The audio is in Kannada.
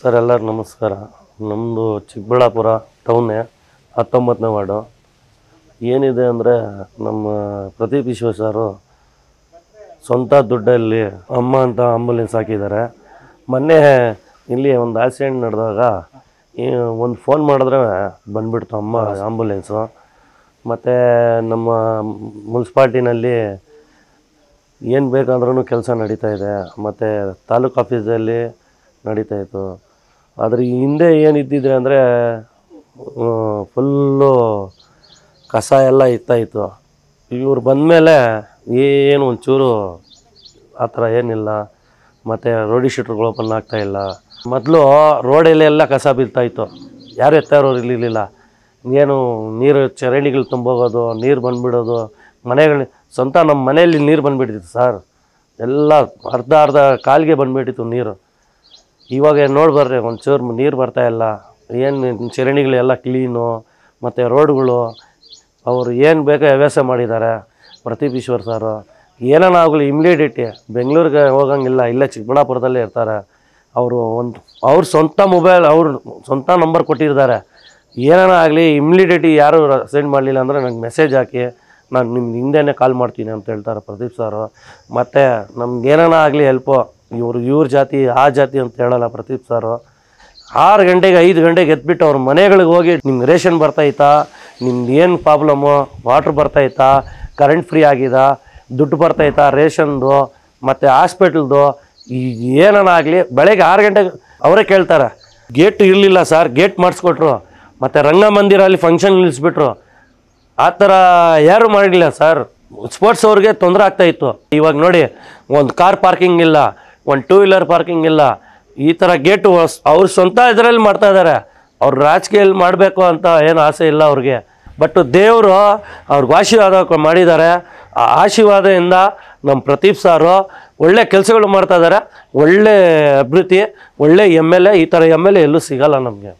ಸರ್ ಎಲ್ಲರೂ ನಮಸ್ಕಾರ. ನಮ್ಮದು ಚಿಕ್ಕಬಳ್ಳಾಪುರ ಟೌನ್ನೇ 19ನೇ ವಾರ್ಡು. ಏನಿದೆ ಅಂದರೆ ನಮ್ಮ ಪ್ರದೀಪ್ ಈಶ್ವರ್ ಸಾರು ಸ್ವಂತ ದುಡ್ಡಲ್ಲಿ ಅಮ್ಮ ಅಂತ ಆಂಬುಲೆನ್ಸ್ ಹಾಕಿದ್ದಾರೆ. ಮೊನ್ನೆ ಇಲ್ಲಿ ಒಂದು ಆಕ್ಸಿಡೆಂಟ್ ನಡೆದಾಗ ಒಂದು ಫೋನ್ ಮಾಡಿದ್ರೆ ಬಂದುಬಿಡ್ತು ಅಮ್ಮ ಆಂಬುಲೆನ್ಸು. ಮತ್ತು ನಮ್ಮ ಮುನ್ಸಿಪಾಲ್ಟಿನಲ್ಲಿ ಏನು ಬೇಕಾದ್ರೂ ಕೆಲಸ ನಡೀತಾಯಿದೆ. ಮತ್ತು ತಾಲೂಕು ಆಫೀಸಲ್ಲಿ ನಡೀತಾಯಿತ್ತು. ಆದರೆ ಹಿಂದೆ ಏನಿದ್ದಿದ್ರೆ ಅಂದರೆ ಫುಲ್ಲು ಕಸ ಎಲ್ಲ ಇತ್ತಾಯಿತ್ತು. ಇವ್ರು ಬಂದಮೇಲೆ ಏನು ಒಂಚೂರು ಆ ಥರ ಏನಿಲ್ಲ. ಮತ್ತು ರೋಡಿ ಶೀಟ್ರುಗಳು ಓಪನ್ ಆಗ್ತಾಯಿಲ್ಲ. ಮೊದಲು ರೋಡಲ್ಲೆಲ್ಲ ಕಸ ಬೀಳ್ತಾಯಿತ್ತು, ಯಾರು ಎತ್ತಾರೋರು ಇರಲಿಲ್ಲ. ಏನು ನೀರು ಚರಂಡಿಗಳು ತುಂಬೋಗೋದು, ನೀರು ಬಂದುಬಿಡೋದು, ಮನೆಗಳು ಸ್ವಂತ ನಮ್ಮ ಮನೆಯಲ್ಲಿ ನೀರು ಬಂದುಬಿಡ್ತಿತ್ತು ಸರ್. ಎಲ್ಲ ಅರ್ಧ ಕಾಲಿಗೆ ಬಂದುಬಿಟ್ಟಿತ್ತು ನೀರು. ಇವಾಗ ನೋಡ್ಬರ್ರಿ ಒಂಚೂರು ನೀರು ಬರ್ತಾಯಿಲ್ಲ. ಏನು ಚರಂಡಿಗಳೆಲ್ಲ ಕ್ಲೀನು ಮತ್ತು ರೋಡ್ಗಳು ಅವರು ಏನು ಬೇಕೋ ವ್ಯವಸ್ಥೆ ಮಾಡಿದ್ದಾರೆ ಪ್ರದೀಪ್ ಈಶ್ವರ್ ಸಾರು. ಏನಾನ ಆಗಲಿ ಇಮ್ಮಿಡಿಯೇಟಿ ಬೆಂಗಳೂರಿಗೆ ಹೋಗಂಗಿಲ್ಲ, ಇಲ್ಲೇ ಚಿಕ್ಕಬಳ್ಳಾಪುರದಲ್ಲೇ ಇರ್ತಾರೆ ಅವರು. ಅವ್ರ ಸ್ವಂತ ಮೊಬೈಲ್, ಅವ್ರ ಸ್ವಂತ ನಂಬರ್ ಕೊಟ್ಟಿದ್ದಾರೆ. ಏನಾನ ಆಗಲಿ ಇಮ್ಮಿಡಿಯೇಟಿ ಯಾರು ಸೆಂಡ್ ಮಾಡಲಿಲ್ಲ ಅಂದರೆ ನನಗೆ ಮೆಸೇಜ್ ಹಾಕಿ, ನಾನು ನಿಮ್ಮ ಹಿಂದೆನೇ ಕಾಲ್ ಮಾಡ್ತೀನಿ ಅಂತ ಹೇಳ್ತಾರೆ ಪ್ರದೀಪ್ ಸಾರು. ಮತ್ತು ನಮ್ಗೇನಾನ ಆಗಲಿ ಹೆಲ್ಪು, ಇವ್ರ ಜಾತಿ ಆ ಜಾತಿ ಅಂತ ಹೇಳಲ್ಲ ಪ್ರದೀಪ್ ಸಾರು. 6 ಗಂಟೆಗೆ 5 ಗಂಟೆಗೆ ಎದ್ಬಿಟ್ಟು ಅವ್ರ ಮನೆಗಳಿಗೆ ಹೋಗಿ ನಿಮ್ಗೆ ರೇಷನ್ ಬರ್ತಾಯಿತ್ತಾ, ನಿಮ್ದು ಏನು ಪ್ರಾಬ್ಲಮ್ಮು, ವಾಟ್ರ್ ಬರ್ತಾಯಿತ್ತಾ, ಕರೆಂಟ್ ಫ್ರೀ ಆಗಿದ, ದುಡ್ಡು ಬರ್ತಾಯಿತ್ತಾ ರೇಷನ್ದು, ಮತ್ತು ಹಾಸ್ಪಿಟಲ್ದು, ಏನಾನ ಆಗಲಿ ಬೆಳಗ್ಗೆ 6 ಗಂಟೆಗೆ ಅವರೇ ಕೇಳ್ತಾರೆ. ಗೇಟ್ ಇರಲಿಲ್ಲ ಸರ್, ಗೇಟ್ ಮಾಡಿಸ್ಕೊಟ್ರು. ಮತ್ತು ರಂಗಮಂದಿರ ಅಲ್ಲಿ ಫಂಕ್ಷನ್ ನಿಲ್ಲಿಸ್ಬಿಟ್ರು. ಆ ಥರ ಯಾರೂ ಮಾಡಿಲ್ಲ ಸರ್. ಸ್ಪೋರ್ಟ್ಸ್ ಅವ್ರಿಗೆ ತೊಂದರೆ ಆಗ್ತಾಯಿತ್ತು. ಇವಾಗ ನೋಡಿ, ಒಂದು ಕಾರ್ ಪಾರ್ಕಿಂಗ್ ಇಲ್ಲ, ಒಂದು 2 ವೀಲರ್ ಪಾರ್ಕಿಂಗ್ ಇಲ್ಲ. ಈ ಥರ ಗೇಟು ಅವ್ರು ಸ್ವಂತ ಇದರಲ್ಲಿ ಮಾಡ್ತಾಯಿದ್ದಾರೆ. ಅವ್ರು ರಾಜಕೀಯಲ್ಲಿ ಮಾಡಬೇಕು ಅಂತ ಏನು ಆಸೆ ಇಲ್ಲ ಅವ್ರಿಗೆ. ಬಟ್ ದೇವರು ಅವ್ರಿಗೆ ಆಶೀರ್ವಾದ ಮಾಡಿದ್ದಾರೆ. ಆ ಆಶೀರ್ವಾದದಿಂದ ನಮ್ಮ ಪ್ರದೀಪ್ ಸಾರು ಒಳ್ಳೆ ಕೆಲಸಗಳು ಮಾಡ್ತಾಯಿದ್ದಾರೆ. ಒಳ್ಳೆ ಅಭಿವೃದ್ಧಿ, ಒಳ್ಳೆ MLA. ಈ ಥರ MLA ಎಲ್ಲೂ ಸಿಗಲ್ಲ ನಮಗೆ.